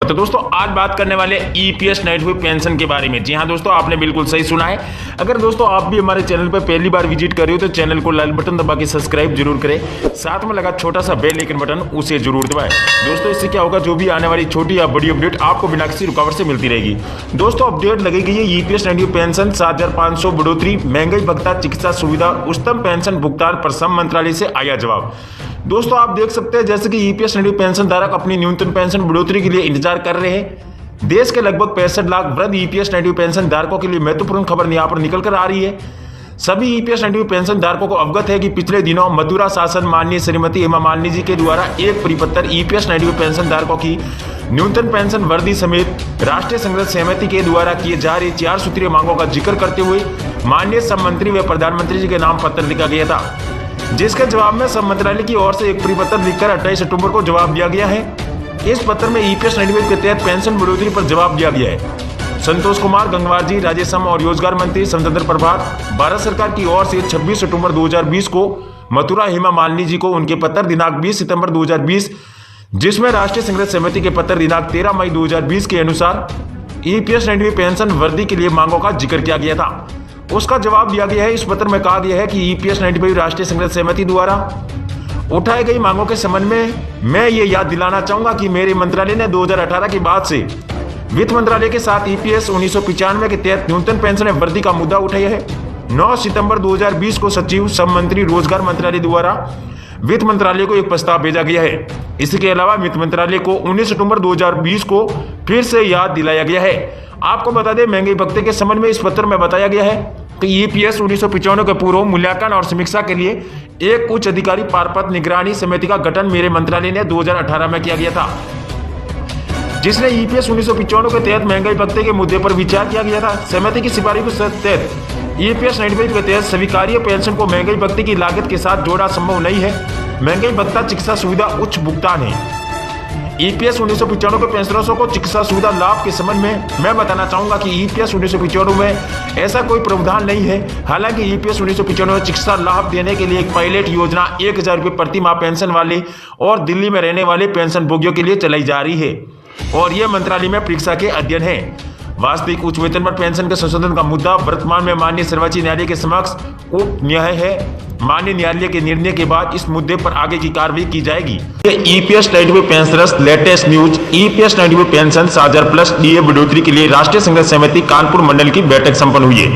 तो दोस्तों आज बात करने वाले ईपीएस नाइट हुई पेंशन के बारे में। जी हाँ दोस्तों, आपने बिल्कुल सही सुना है। अगर दोस्तों आप भी हमारे चैनल पर पहली बार विजिट कर रहे हो तो चैनल को लाल बटन दबा के सब्सक्राइब जरूर करें, साथ में लगा छोटा सा बेल आइकन बटन उसे जरूर दबाएं। दोस्तों इससे क्या होगा, जो भी आने वाली छोटी या बड़ी अपडेट आपको बिना किसी रुकावट से मिलती रहेगी। दोस्तों अपडेट लगेगी है ईपीएस नाइट हुई पेंशन 7,500 बढ़ोतरी, महंगाई भत्ता, चिकित्सा सुविधा, उच्चतम पेंशन भुगतान पर श्रम मंत्रालय से आया जवाब। दोस्तों आप देख सकते हैं जैसे कि ईपीएस नाइट पेंशन धारक अपनी न्यूनतम पेंशन बढ़ोतरी के लिए इंतजार कर रहे हैं। देश के लगभग 65 लाख वृद्ध ईपीएस नाइट पेंशन धारकों के लिए महत्वपूर्ण खबर यहाँ पर निकल कर आ रही है। सभी ईपीएस नाइट पेंशन धारकों को अवगत है कि पिछले दिनों मथुरा शासन माननीय श्रीमती हेमा मालिनी जी के द्वारा एक परिपत्र ईपीएस नाइट पेंशन धारकों की न्यूनतम पेंशन वृद्धि समेत राष्ट्रीय संघर्ष समिति के द्वारा किए जा रही 4 सूत्रीय मांगों का जिक्र करते हुए माननीय श्रम मंत्री व प्रधानमंत्री जी के नाम पत्र लिखा गया था, जिसके जवाब में श्रम मंत्रालय की ओर से एक परिपत्र लिखकर 28 अक्टूबर को जवाब दिया गया है। इस पत्र में ईपीएस नाइट के तहत पेंशन बढ़ोतरी पर जवाब दिया गया है। संतोष कुमार गंगवार जी, राज्य श्रम और रोजगार मंत्री स्वतंत्र प्रभार, भारत सरकार की ओर से 26 अक्टूबर 2020 को मथुरा हेमा मालिनी जी को उनके पत्र दिनांक 20 सितंबर 2020, जिसमें राष्ट्रीय संघर्ष समिति के पत्र दिनांक 13 मई 2020 के अनुसार ईपीएस नाइट पेंशन वृद्धि के लिए मांगों का जिक्र किया गया था, उसका जवाब दिया गया है। इस पत्र में कहा गया है कि ईपीएस नाइट राष्ट्रीय संघर्ष समिति द्वारा उठाई गई मांगों के संबंध में मैं ये याद दिलाना चाहूंगा कि मेरे मंत्रालय ने 2018 के बाद से वित्त मंत्रालय के साथ ईपीएस 1995 के तहत न्यूनतम पेंशन वृद्धि का मुद्दा उठाया है। 9 सितंबर 2020 को सचिव श्रम मंत्री रोजगार मंत्रालय द्वारा वित्त मंत्रालय को एक प्रस्ताव भेजा गया है। इसके अलावा वित्त मंत्रालय को 19 सितंबर 2020 को फिर से याद दिलाया गया है। आपको बता दें, महंगाई भत्ते के संबंध में इस पत्र में बताया गया है कि ईपीएस 1995 के पूर्व मूल्यांकन और समीक्षा के लिए एक उच्च अधिकारी पारपत्र निगरानी समिति का गठन मेरे मंत्रालय ने 2018 में किया गया था, जिसने ईपीएस 1995 के तहत महंगाई भत्ते के मुद्दे पर विचार किया गया था। समिति की सिफारिश के तहत ईपीएस 95 के तहत स्वीकार्य पेंशन को महंगाई भत्ते की लागत के साथ जोड़ा संभव नहीं है। महंगाई भत्ता चिकित्सा सुविधा उच्च भुगतान है। ईपीएस 1995 के पेंशनर्स को चिकित्सा सुविधा लाभ के संबंध में मैं बताना चाहूंगा कि ईपीएस 1995 में ऐसा कोई प्रावधान नहीं है। हालांकि ईपीएस 1995 में चिकित्सा लाभ देने के लिए एक पायलट योजना 1,000 रुपये प्रति माह पेंशन वाले और दिल्ली में रहने वाले पेंशन भोगियों के लिए चलाई जा रही है और यह मंत्रालय में परीक्षा के अध्ययन है। वास्तविक उच्च वेतन पर पेंशन के संशोधन का मुद्दा वर्तमान में माननीय सर्वोच्च न्यायालय के समक्ष उप न्याय है। माननीय न्यायालय के निर्णय के बाद इस मुद्दे पर आगे की कार्रवाई की जाएगी। EPS night pensioners latest news. EPS night pension 7,000 plus DA बढ़ोतरी के लिए राष्ट्रीय संघर्ष समिति कानपुर मंडल की बैठक संपन्न हुई है।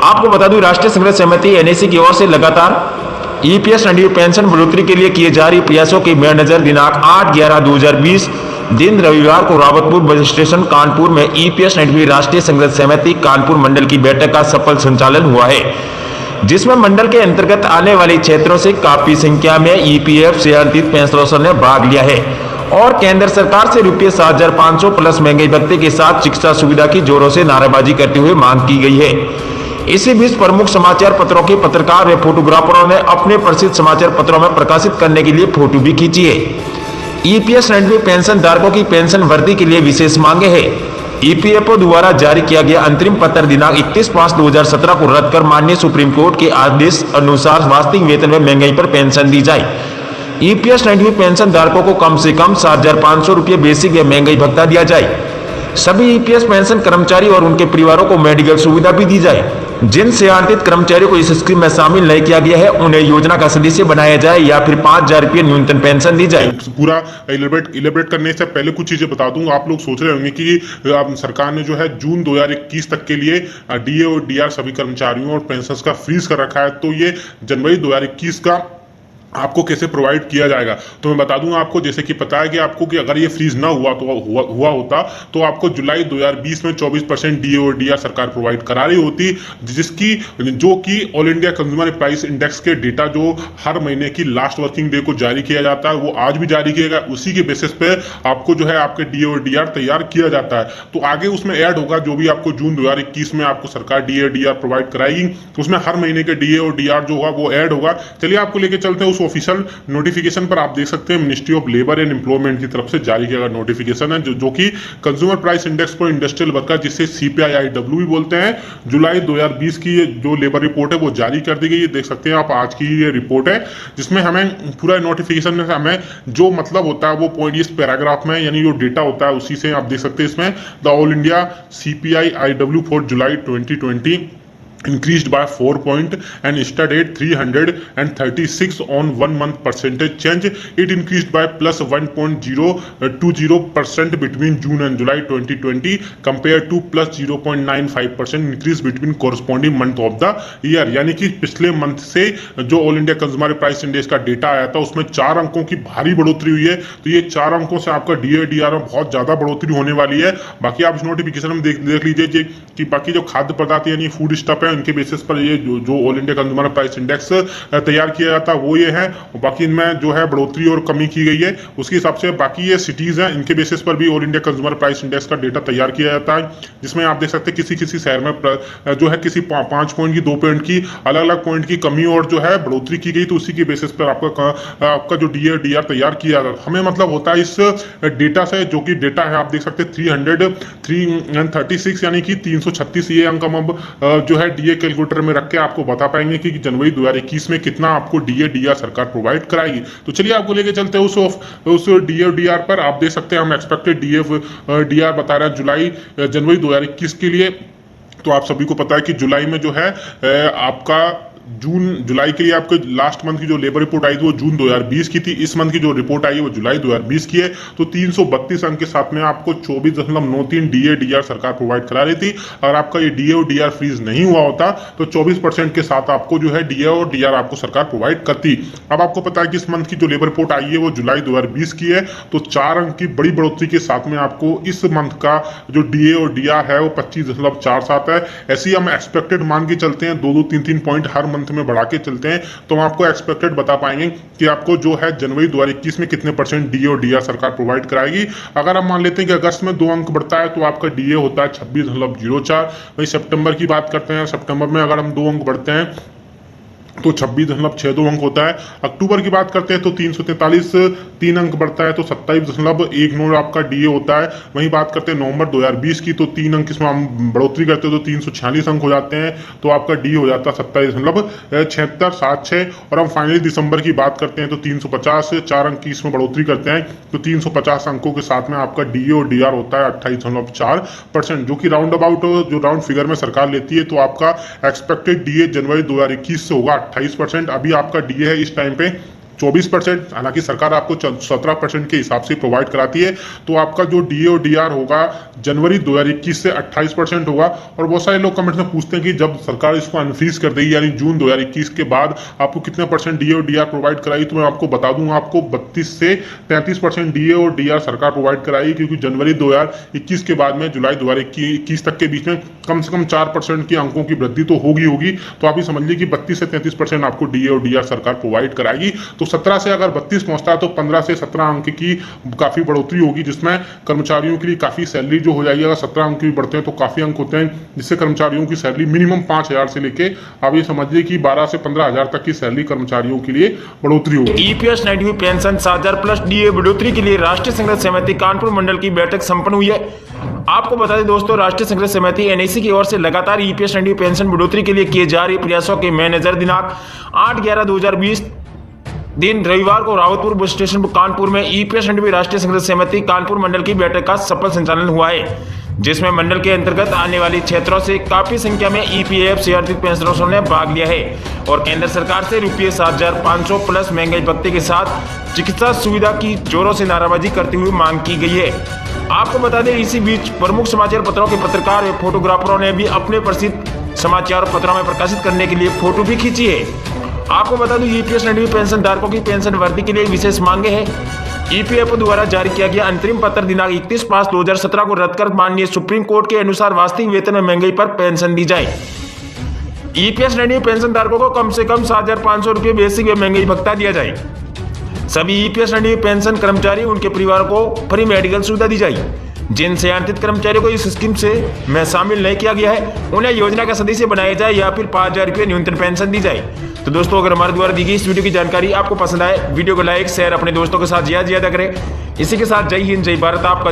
आपको बता दूं, राष्ट्रीय संघर्ष समिति एनएसी की ओर से लगातार ईपीएस नाइट पेंशन बढ़ोतरी के लिए किए जा रहे प्रयासों की मद्देनजर दिनांक 8/11/2020 दिन रविवार को रावतपुर बस स्टेशन कानपुर में ईपीएस नाइट राष्ट्रीय संघर्ष समिति कानपुर मंडल की बैठक का सफल संचालन हुआ है, जिसमें मंडल के अंतर्गत आने वाले क्षेत्रों से काफी संख्या में ईपीएफ से अंतित पेंशनर्स ने भाग लिया है और केंद्र सरकार से रुपये 7,500 प्लस महंगाई भत्ते के साथ चिकित्सा सुविधा की जोरों से नारेबाजी करते हुए मांग की गई है। इसी बीच प्रमुख समाचार पत्रों के पत्रकार व फोटोग्राफरों ने अपने प्रसिद्ध समाचार पत्रों में प्रकाशित करने के लिए फोटो भी खींची है। ईपीएस नाइट पेंशन धारकों की पेंशन वृद्धि के लिए विशेष मांगे है। ईपीएफओ द्वारा जारी किया गया अंतरिम पत्र दिनांक 31/5/2017 को रद्द कर माननीय सुप्रीम कोर्ट के आदेश अनुसार वास्तविक वेतन व महंगाई पर पेंशन दी जाए। ईपीएस नाइट पेंशन धारकों को कम से कम 7,500 रुपये बेसिक व महंगाई भत्ता दिया जाए। सभी ईपीएस पेंशन कर्मचारी और उनके परिवारों को मेडिकल सुविधा भी दी जाए। जिन सेवांतित कर्मचारियों को इस स्कीम में शामिल नहीं किया गया है उन्हें योजना का सदस्य बनाया जाए या फिर 5,000 रुपये न्यूनतम पेंशन दी जाए। पूरा इलेबरेट करने से पहले कुछ चीजें बता दूं। आप लोग सोच रहे होंगे कि सरकार ने जो है जून 2021 तक के लिए डीए और डीआर सभी कर्मचारियों और पेंशनर्स का फ्रीज कर रखा है, तो ये जनवरी 2021 का आपको कैसे प्रोवाइड किया जाएगा। तो मैं बता दूंगा आपको, जैसे कि पता है कि आपको कि अगर ये फ्रीज ना हुआ तो हुआ होता तो आपको जुलाई 2020 में 24% डीए और डीआर सरकार प्रोवाइड करा रही होती, जिसकी जो कि all India consumer price index के डेटा जो हर महीने की लास्ट वर्किंग डे को जारी किया जाता है वो आज भी जारी किया गया। उसी के बेसिस पे आपको जो है आपके डीए और डीआर तैयार किया जाता है। तो आगे उसमें ऐड होगा जो भी आपको जून 2021 में आपको सरकार डीए और डीआर प्रोवाइड कराएगी, उसमें हर महीने के डीए और डीआर जो होगा वो ऐड होगा। चलिए आपको लेके चलते हैं उस ऑफिशियल नोटिफिकेशन पर आप देख सकते हैं ministry of labour and employment की तरफ से जारी किया गया नोटिफिकेशन है जो कि consumer price index for industrial worker जिसे CPI-IW भी बोलते हैं, जुलाई 2020 की जो लेबर रिपोर्ट है वो जारी कर दी गई है। देख सकते हैं आप आज की ये रिपोर्ट है जिसमें हमें पूरा नोटिफिकेशन में हमें जो मतलब होता है वो पॉइंट इस पैराग्राफ में यानी जो डेटा होता है उसी से आप देख सकते हैं। इसमें the all India CPI-IW for July 2020 increased by 4 point and stood at 336 on 1 month percentage change. It increased by plus 1.020% between June and July 2020 compared to plus 0.95% increase between corresponding month of the year. यानी कि पिछले month से जो all India consumer price index का data आया था उसमें 4 अंकों की भारी बढ़ोतरी हुई है। तो ये 4 अंकों से आपका DAR में बहुत ज्यादा बढ़ोतरी होने वाली है। बाकी आप इस नोटिफिकेशन में देख लीजिए कि बाकी जो खाद्य पदार्थ यानी फूड स्टफ है उनके बेसिस पर ये जो all India consumer price index तैयार किया जाता है वो ये है। बाकी इनमें जो है बढ़ोतरी और कमी की गई है उसके हिसाब से बाकी ये सिटीज हैं इनके बेसिस पर भी all India consumer price index का डेटा तैयार किया जाता है, जिसमें आप देख सकते हैं किसी शहर में जो है किसी 5 पॉइंट की 2 पॉइंट की अलग अलग पॉइंट की कमी और जो है बढ़ोतरी की गई। तो उसी के बेसिस पर आपका जो DAR तैयार किया हमें मतलब होता है इस डेटा से, जो कि डेटा है आप देख सकते हैं 336 यानी कि 336 ये अंक हम जो है DA कैलकुलेटर में रख के आपको बता पाएंगे कि जनवरी 2021 में कितना आपको DAR सरकार प्रोवाइड कराएगी। तो चलिए आपको लेके चलते हैं उस DAR पर। आप देख सकते हैं हम एक्सपेक्टेड DAR बता रहे हैं जनवरी 2021 के लिए। तो आप सभी को पता है कि जुलाई में जो है आपका जुलाई के लिए आपको लास्ट मंथ की जो लेबर रिपोर्ट आई थी वो जून 2020 की थी। इस मंथ की जो रिपोर्ट आई है वो जुलाई 2020 की है। तो 332 अंक के साथ में आपको 24.93 DAR सरकार प्रोवाइड करा रही थी। अगर आपका ये DAR फ्रीज नहीं हुआ होता तो 24% के साथ आपको जो है DAR आपको सरकार प्रोवाइड करती। अब आपको पता है कि इस मंथ की जो लेबर रिपोर्ट आई है वो जुलाई 2020 की है। तो 4 अंक की बड़ी बढ़ोतरी के साथ में आपको इस मंथ का जो DAR है वो 25.47 है। ऐसे ही हम एक्सपेक्टेड मान के चलते हैं 2-3 पॉइंट हर मंथ में बढ़ा के चलते हैं तो हम आपको एक्सपेक्टेड बता पाएंगे कि आपको जो है जनवरी 2021 में कितने % DAR सरकार प्रोवाइड कराएगी। अगर हम मान लेते हैं कि अगस्त में 2 अंक बढ़ता है तो आपका DA होता है 26.04। वही सितंबर की बात करते हैं, सितंबर में अगर हम 2 अंक बढ़ते हैं तो 26.62 अंक होता है। अक्टूबर की बात करते हैं तो 343 3 अंक बढ़ता है तो 27.19 आपका DA होता है। वहीं बात करते हैं नवंबर 2020 की तो 3 अंक इसमें हम बढ़ोतरी करते हैं तो 346 अंक हो जाते हैं तो आपका DA हो जाता है 27.7676। और हम फाइनली दिसंबर की बात करते हैं तो 350 4 अंक की इसमें बढ़ोतरी करते हैं तो 350 अंकों के साथ में आपका DAR होता है 28.4%, जो कि राउंड अबाउट जो राउंड फिगर में सरकार लेती है। तो आपका एक्सपेक्टेड DA जनवरी 2021 से होगा 28%। अभी आपका DA है इस टाइम पे 24%, हालांकि सरकार आपको 17% के हिसाब से प्रोवाइड कराती है। तो आपका जो DAR होगा जनवरी 2021 से 28% होगा। और बहुत सारे लोग कमेंट्स में पूछते हैं कि जब सरकार इसको अनफ्रीज कर देगी यानी जून 2021 के बाद आपको कितने % DAR प्रोवाइड कराई, तो मैं आपको बता दूंगा आपको 32 से 33% DAR सरकार प्रोवाइड कराएगी, क्योंकि जनवरी 2021 के बाद में जुलाई 2021 तक के बीच में कम से कम 4% की अंकों की वृद्धि तो होगी। तो आप ये समझ लीजिए कि 32 से 33% आपको DAR सरकार प्रोवाइड कराएगी। तो 17 से अगर 32 पहुंचता है तो 15 से 17 अंक की काफी बढ़ोतरी होगी, जिसमें कर्मचारियों के लिए काफी सैलरी जो हो जाएगी। अगर 17 अंक भी बढ़ते हैं तो काफी अंक होते हैं, जिससे कर्मचारियों की सैलरी मिनिमम 5,000 से लेके आप ये समझिए कि 12 से 15,000 तक की सैलरी कर्मचारियों के लिए बढ़ोतरी होगी। EPS 90 पेंशन 7,000 प्लस DA बढ़ोतरी के लिए राष्ट्रीय संघर्ष समिति कानपुर मंडल की बैठक संपन्न हुई है। आपको बता दें दोस्तों, राष्ट्रीय संघर्ष समिति NSC की ओर से लगातार EPS 90 पेंशन बढ़ोतरी के लिए किए जा रहे प्रयासों के मैनेजर दिनांक 8/11/2020 दिन रविवार को रावतपुर बस स्टेशन कानपुर में EPS 90 राष्ट्रीय संघर्ष समिति कानपुर मंडल की बैठक का सफल संचालन हुआ है, जिसमें मंडल के अंतर्गत आने वाली क्षेत्रों से काफी संख्या में EPF CRT पेंशनर्स ने भाग लिया है और केंद्र सरकार से रुपये 7,500 प्लस महंगाई भत्ते के साथ चिकित्सा सुविधा की जोरों से नाराबाजी करते हुए मांग की गई है। आपको बता दें, इसी बीच प्रमुख समाचार पत्रों के पत्रकार व फोटोग्राफरों ने भी अपने प्रसिद्ध समाचार पत्रों में प्रकाशित करने के लिए फोटो भी खींची है। आपको बता दूं, EPS 90 पेंशन धारकों की पेंशन वृद्धि के लिए विशेष मांगे हैं। EPF द्वारा जारी किया गया अंतरिम पत्र दिनांक 31/5/2017 को रद्द कर माननीय सुप्रीम कोर्ट के अनुसार वास्तविक वेतन में महंगाई पर पेंशन दी जाए। EPS 90 पेंशन धारकों को कम से कम 7,500 रुपये बेसिक व महंगाई भत्ता दिया जाए। सभी EPS 90 पेंशन कर्मचारी उनके परिवार को फ्री मेडिकल सुविधा दी जाए। जिन सेवानिवृत्त कर्मचारियों को इस स्कीम से में शामिल नहीं किया गया है उन्हें योजना का सदस्य बनाया जाए या फिर 5,000 रुपये न्यूनतम पेंशन दी जाए। तो दोस्तों, अगर हमारे द्वारा दी गई इस वीडियो की जानकारी आपको पसंद आए, वीडियो को लाइक शेयर अपने दोस्तों के साथ ज्यादा करें। इसी के साथ जय हिंद, जय भारत। आपका